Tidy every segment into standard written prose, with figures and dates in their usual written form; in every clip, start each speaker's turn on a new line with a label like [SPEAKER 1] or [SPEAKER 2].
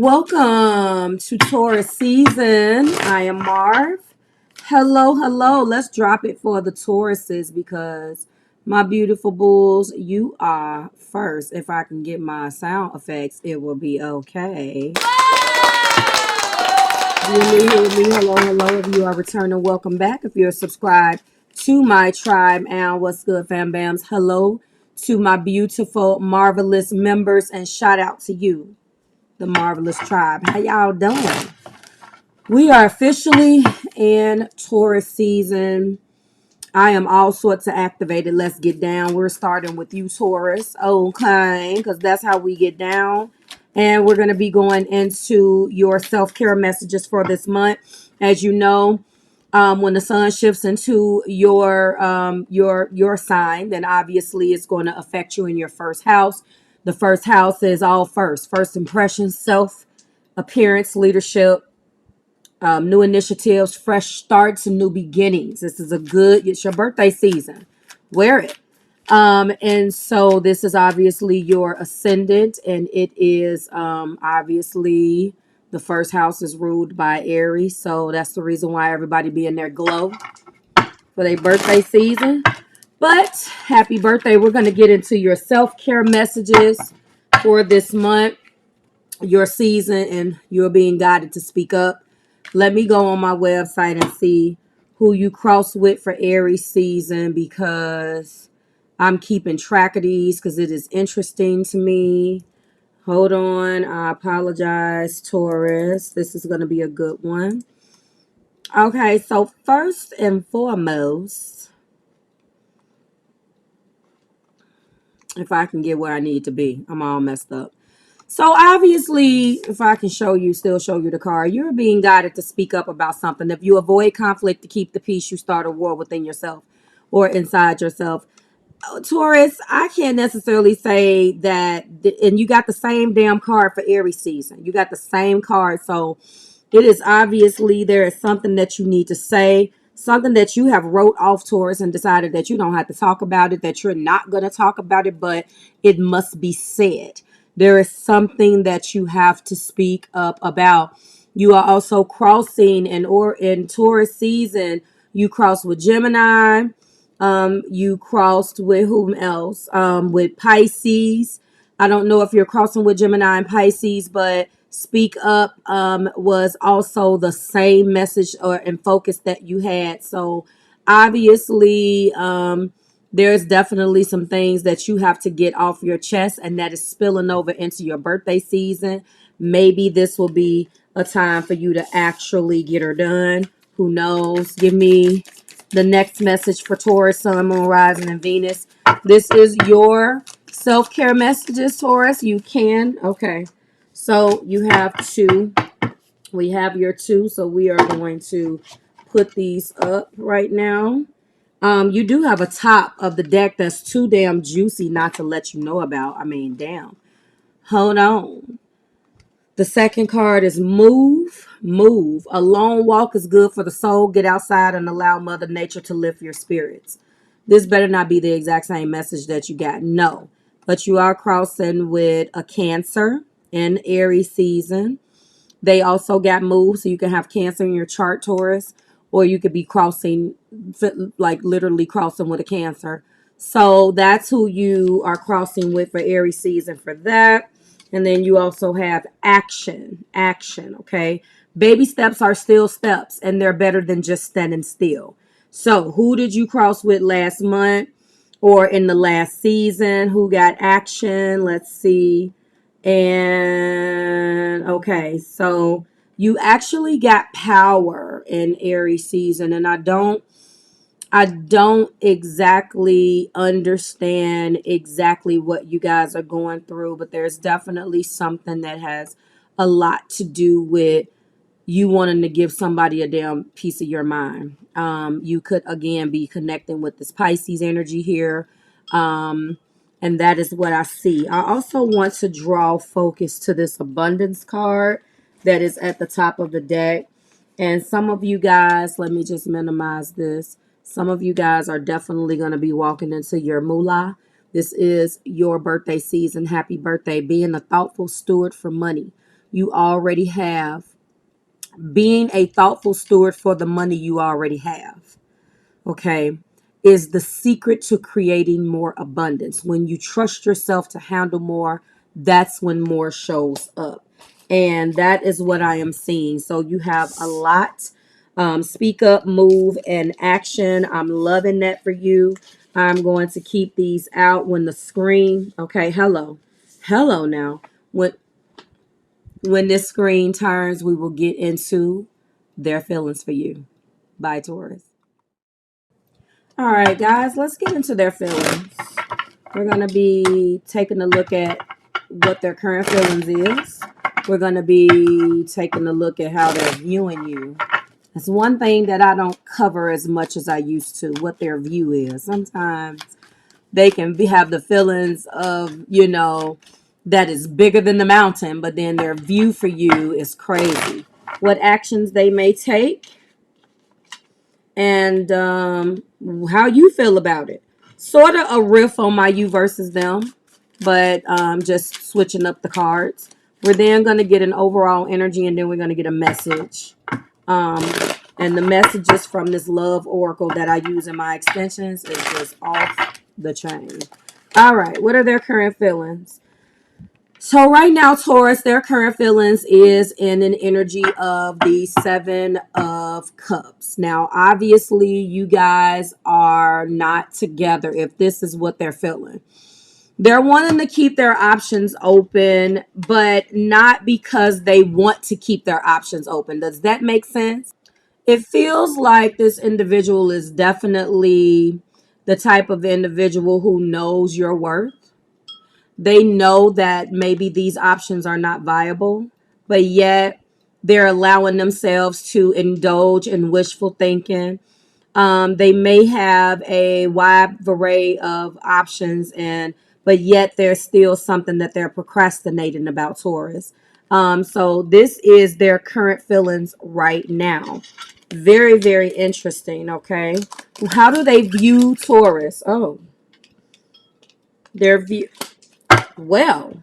[SPEAKER 1] Welcome to Taurus season. I am Marv. Hello, hello. Let's drop it for the Tauruses because my beautiful bulls, you are first. If I can get my sound effects, it will be okay. Hear me. Hello, hello. If you are returning, welcome back. If you're subscribed to my tribe, and what's good, fam bams? Hello to my beautiful, marvelous members, and shout out to you, the marvelous tribe. How y'all doing? We are officially in Taurus season. I am all sorts of activated. Let's get down. We're starting with you, Taurus. Okay, because that's how we get down. And we're going to be going into your self-care messages for this month. As you know, when the sun shifts into your sign, then obviously it's going to affect you in your first house. The first house is all first impressions, self appearance, leadership, new initiatives, fresh starts, and new beginnings. This is it's your birthday season. Wear it. And so this is obviously your ascendant, and it is obviously the first house is ruled by Aries. So that's the reason why everybody be in their glow for their birthday season. But happy birthday. We're going to get into your self-care messages for this month, your season, and you're being guided to speak up. Let me go on my website and see who you cross with for Aries season, because I'm keeping track of these because it is interesting to me. Hold on. I apologize, Taurus. This is going to be a good one. Okay, so first and foremost, if I can get where I need to be, I'm all messed up. So obviously, if I can still show you the card, you're being guided to speak up about something. If you avoid conflict to keep the peace, you start a war within yourself or inside yourself. Taurus, I can't necessarily say that, and you got the same damn card for Aries season. You got the same card. So it is obviously there is something that you need to say, something that you have wrote off, Taurus, and decided that you don't have to talk about it, that you're not going to talk about it, but it must be said. There is something that you have to speak up about. You are also crossing in Taurus season. You cross with Gemini. You crossed with whom else? With Pisces. I don't know if you're crossing with Gemini and Pisces, but speak up was also the same message and focus that you had. So obviously, there's definitely some things that you have to get off your chest, and that is spilling over into your birthday season. Maybe this will be a time for you to actually get her done. Who knows? Give me the next message for Taurus, Sun, Moon, Rising, and Venus. This is your self-care messages, Taurus. You can. Okay. So you have two. We have your two. So we are going to put these up right now. You do have a top of the deck that's too damn juicy not to let you know about. I mean, damn. Hold on. The second card is move, move. A long walk is good for the soul. Get outside and allow Mother Nature to lift your spirits. This better not be the exact same message that you got. No. But you are crossing with a Cancer in Aries season. They also got moved, so you can have Cancer in your chart, Taurus, or you could be crossing, like literally crossing with a Cancer. So that's who you are crossing with for Aries season for that. And then you also have action, okay? Baby steps are still steps, and they're better than just standing still. So who did you cross with last month or in the last season? Who got action? Let's see. And okay, so you actually got power in Aries season, and I don't exactly understand exactly what you guys are going through, but there's definitely something that has a lot to do with you wanting to give somebody a damn piece of your mind. You could again be connecting with this Pisces energy here. And that is what I see. I also want to draw focus to this abundance card that is at the top of the deck. And some of you guys, let me just minimize this. Some of you guys are definitely going to be walking into your moolah. This is your birthday season. Happy birthday. Being a thoughtful steward for money. you already have. Being a thoughtful steward for the money you already have, okay, is the secret to creating more abundance. When you trust yourself to handle more, that's when more shows up. And that is what I am seeing. So you have a lot. Speak up, move, and action. I'm loving that for you. I'm going to keep these out when the screen, okay, hello. Hello now. When this screen turns, we will get into their feelings for you. Bye, Taurus. All right, guys, let's get into their feelings. We're going to be taking a look at what their current feelings is. We're going to be taking a look at how they're viewing you. That's one thing that I don't cover as much as I used to, what their view is. Sometimes they can have the feelings of, that is bigger than the mountain, but then their view for you is crazy. What actions they may take and how you feel about it. Sort of a riff on my you versus them, but just switching up the cards. We're then going to get an overall energy, and then we're going to get a message. And the messages from this love oracle that I use in my extensions is just off the chain. All right, what are their current feelings? So right now, Taurus, their current feelings is in an energy of the Seven of Cups. Now, obviously, you guys are not together if this is what they're feeling. They're wanting to keep their options open, but not because they want to keep their options open. Does that make sense? It feels like this individual is definitely the type of individual who knows your worth. They know that maybe these options are not viable, but yet they're allowing themselves to indulge in wishful thinking. They may have a wide array of options, but yet there's still something that they're procrastinating about, Taurus. So this is their current feelings right now. Very, very interesting. Okay, how do they view Taurus? Oh, their view. Well,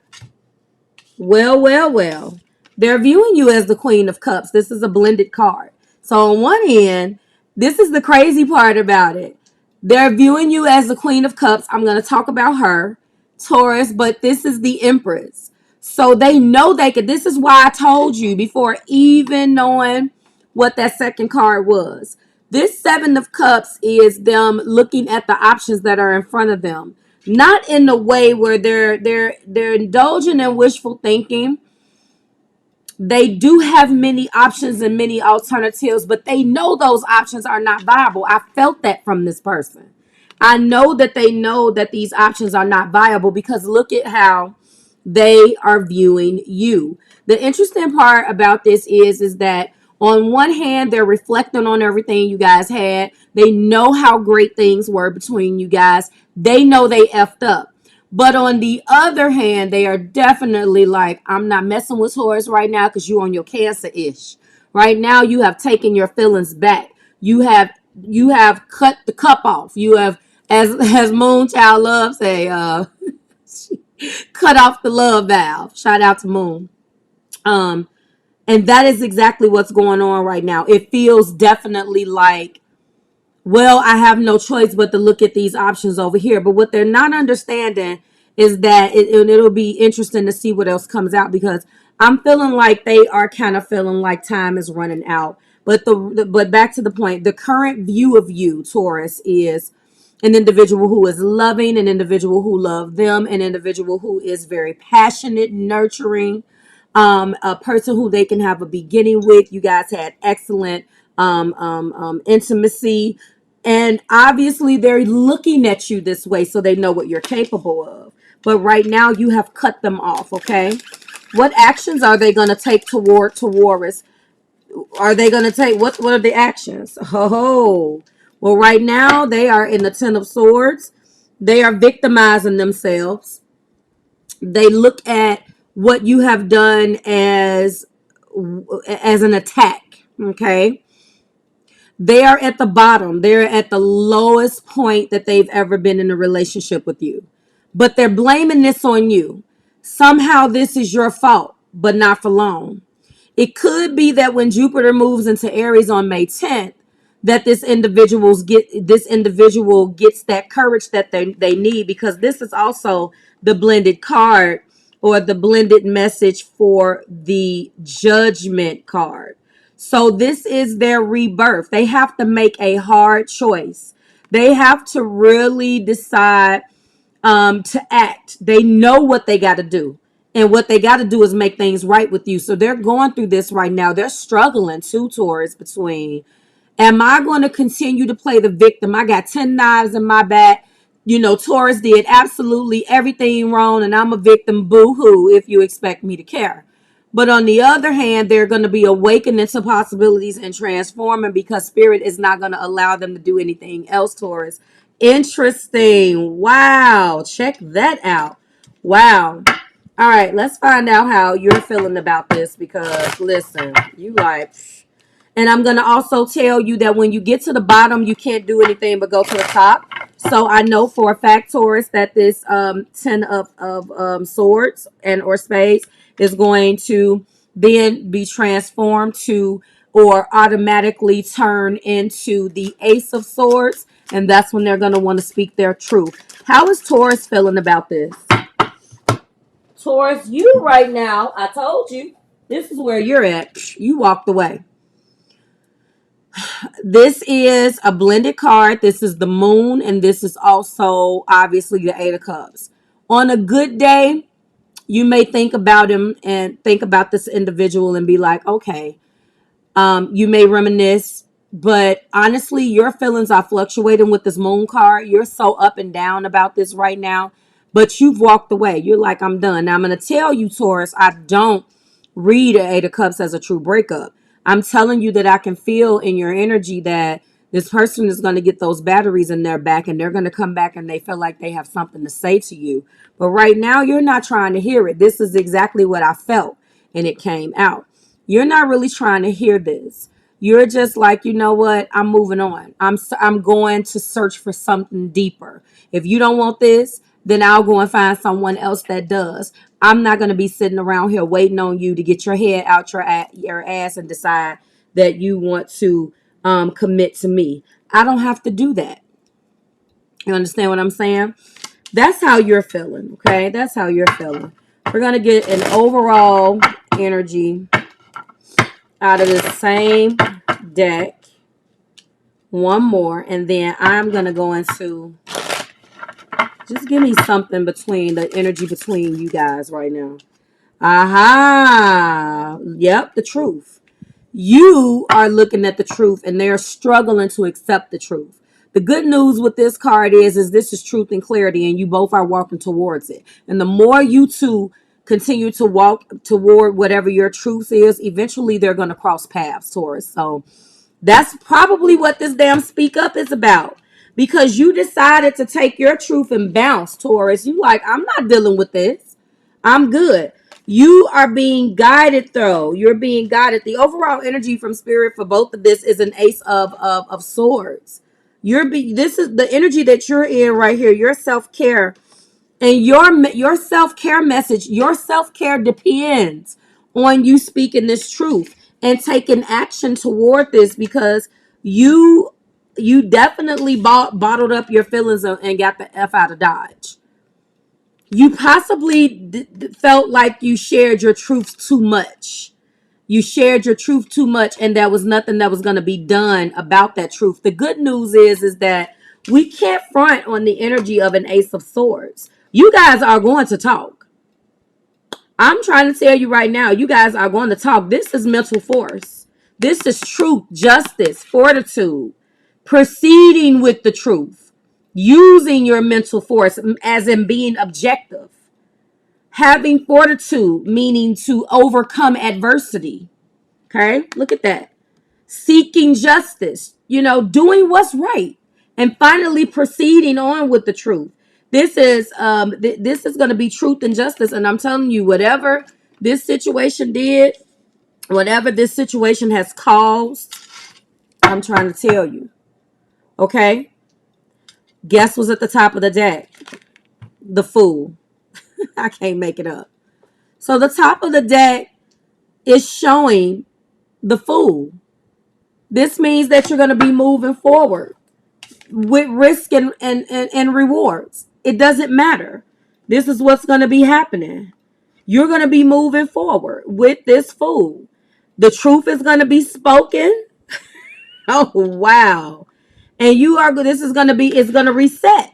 [SPEAKER 1] well. They're viewing you as the Queen of Cups. This is a blended card. So on one end, this is the crazy part about it. They're viewing you as the Queen of Cups. I'm going to talk about her, Taurus, but this is the Empress. So they know they could. This is why I told you before even knowing what that second card was. This Seven of Cups is them looking at the options that are in front of them. Not in the way where they're indulging in wishful thinking. They do have many options and many alternatives, but they know those options are not viable. I felt that from this person. I know that they know that these options are not viable because look at how they are viewing you. The interesting part about this is that on one hand, they're reflecting on everything you guys had. They know how great things were between you guys. They know they effed up. But on the other hand, they are definitely like, I'm not messing with Taurus right now because you're on your Cancer-ish. Right now, you have taken your feelings back. You have cut the cup off. You have, as Moonchild loves say, cut off the love valve. Shout out to Moon. And that is exactly what's going on right now. It feels definitely like, well, I have no choice but to look at these options over here. But what they're not understanding is that it'll be interesting to see what else comes out because I'm feeling like they are kind of feeling like time is running out. But back to the point, the current view of you, Taurus, is an individual who is loving, an individual who loves them, an individual who is very passionate, nurturing, a person who they can have a beginning with. You guys had excellent intimacy. And obviously they're looking at you this way so they know what you're capable of. But right now you have cut them off, okay? What actions are they going to take toward Taurus? Are they going to take, what are the actions? Oh, well, right now they are in the Ten of Swords. They are victimizing themselves. They look at what you have done as an attack, okay? They are at the bottom. They're at the lowest point that they've ever been in a relationship with you. But they're blaming this on you. Somehow this is your fault. but not for long. It could be that when Jupiter moves into Aries on May 10th, that this individual gets that courage that they need, because this is also the blended card or the blended message for the Judgment card. So this is their rebirth. They have to make a hard choice. They have to really decide to act. They know what they got to do. And what they got to do is make things right with you. So they're going through this right now. They're struggling too, Taurus, between, am I going to continue to play the victim? I got 10 knives in my back. You know, Taurus did absolutely everything wrong, and I'm a victim. Boo-hoo, if you expect me to care. But on the other hand, they're going to be awakening to possibilities and transforming, because Spirit is not going to allow them to do anything else, Taurus. Interesting. Wow. Check that out. Wow. All right, let's find out how you're feeling about this, because listen, you like, and I'm going to also tell you that when you get to the bottom, you can't do anything but go to the top. So I know for a fact, Taurus, that this 10 of swords and or spades is going to then be transformed to, or automatically turn into, the Ace of Swords. And that's when they're going to want to speak their truth. How is Taurus feeling about this? Taurus, you right now, I told you, this is where you're at. You walked away. This is a blended card. This is the moon, and this is also obviously the Eight of Cups. On a good day, you may think about him and think about this individual and be like, okay, you may reminisce, but honestly, your feelings are fluctuating with this moon card. You're so up and down about this right now, but you've walked away. You're like, I'm done. Now, I'm going to tell you, Taurus, I don't read an Eight of Cups as a true breakup. I'm telling you that I can feel in your energy that this person is going to get those batteries in their back, and they're going to come back and they feel like they have something to say to you. But right now, you're not trying to hear it. This is exactly what I felt, and it came out. You're not really trying to hear this. You're just like, you know what? I'm moving on. I'm going to search for something deeper. If you don't want this, then I'll go and find someone else that does. I'm not going to be sitting around here waiting on you to get your head out your ass and decide that you want to commit to me. I don't have to do that. You understand what I'm saying? That's how you're feeling, okay? That's how you're feeling. We're going to get an overall energy out of the same deck. One more, and then I'm going to go into, just give me something between the energy between you guys right now. Aha. Yep, the truth. You are looking at the truth, and they're struggling to accept the truth. The good news with this card is this is truth and clarity, and you both are walking towards it. And the more you two continue to walk toward whatever your truth is, eventually they're going to cross paths, Taurus. So that's probably what this damn speak up is about. Because you decided to take your truth and bounce, Taurus. You like, I'm not dealing with this. I'm good. You are being guided, though. You're being guided. The overall energy from Spirit for both of this is an Ace of Swords. This is the energy that you're in right here. Your self-care and your self-care message. Your self-care depends on you speaking this truth and taking action toward this, because you definitely bottled up your feelings and got the F out of Dodge. You possibly felt like you shared your truth too much. You shared your truth too much, and there was nothing that was going to be done about that truth. The good news is that we can't front on the energy of an Ace of Swords. You guys are going to talk. I'm trying to tell you right now, you guys are going to talk. This is mental force. This is truth, justice, fortitude, proceeding with the truth, using your mental force as in being objective, having fortitude, meaning to overcome adversity. Okay, look at that. Seeking justice, doing what's right, and finally proceeding on with the truth. This is going to be truth and justice, and I'm telling you, whatever this situation did, whatever this situation has caused, I'm trying to tell you. Okay, guess what's at the top of the deck? The Fool. I can't make it up. So the top of the deck is showing the Fool. This means that you're going to be moving forward with risk and rewards. It doesn't matter. This is what's going to be happening. You're going to be moving forward with this Fool. The truth is going to be spoken. Oh, wow. And this is going to be, it's going to reset.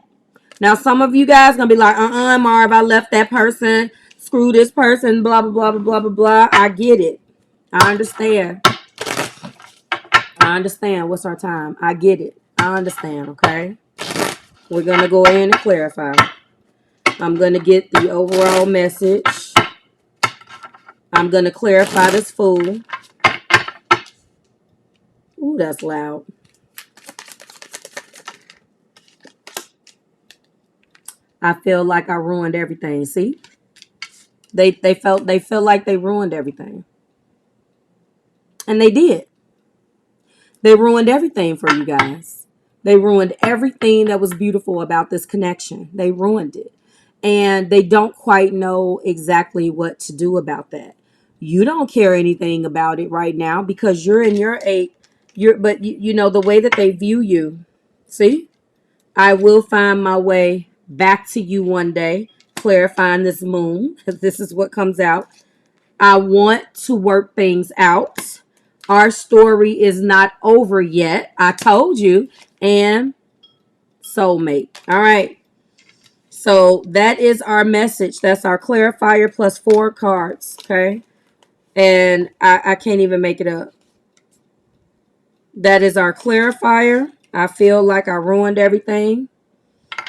[SPEAKER 1] Now, some of you guys going to be like, Marv, I left that person, screw this person, blah, blah, blah, blah, blah, blah, blah. I get it. I understand. What's our time? I get it. I understand, okay? We're going to go in and clarify. I'm going to get the overall message. I'm going to clarify this Fool. Ooh, that's loud. I feel like I ruined everything. See? They feel like they ruined everything. And they did. They ruined everything for you guys. They ruined everything that was beautiful about this connection. They ruined it. And they don't quite know exactly what to do about that. You don't care anything about it right now because you're in your 8. But you know the way that they view you. See? I will find my way back to you one day, clarifying this moon, because this is what comes out. I want to work things out. Our story is not over yet. I told you. And soulmate. All right. So that is our message. That's our clarifier plus 4 cards. Okay. And I can't even make it up. That is our clarifier. I feel like I ruined everything.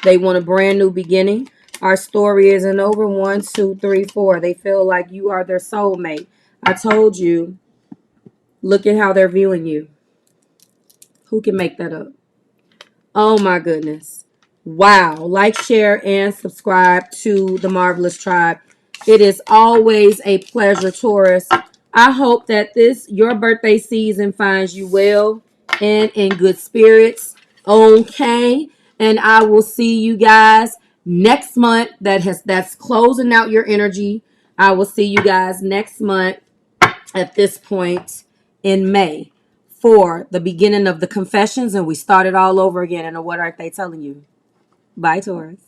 [SPEAKER 1] They want a brand new beginning. Our story isn't over. 1, 2, 3, 4. They feel like you are their soulmate. I told you. Look at how they're viewing you. Who can make that up? Oh my goodness. Wow. Like, share, and subscribe to the Marvelous Tribe. It is always a pleasure, Taurus. I hope that your birthday season finds you well and in good spirits. Okay. And I will see you guys next month. That's closing out your energy. I will see you guys next month at this point in May for the beginning of the confessions, and we start it all over again. And what are they telling you? Bye, Taurus.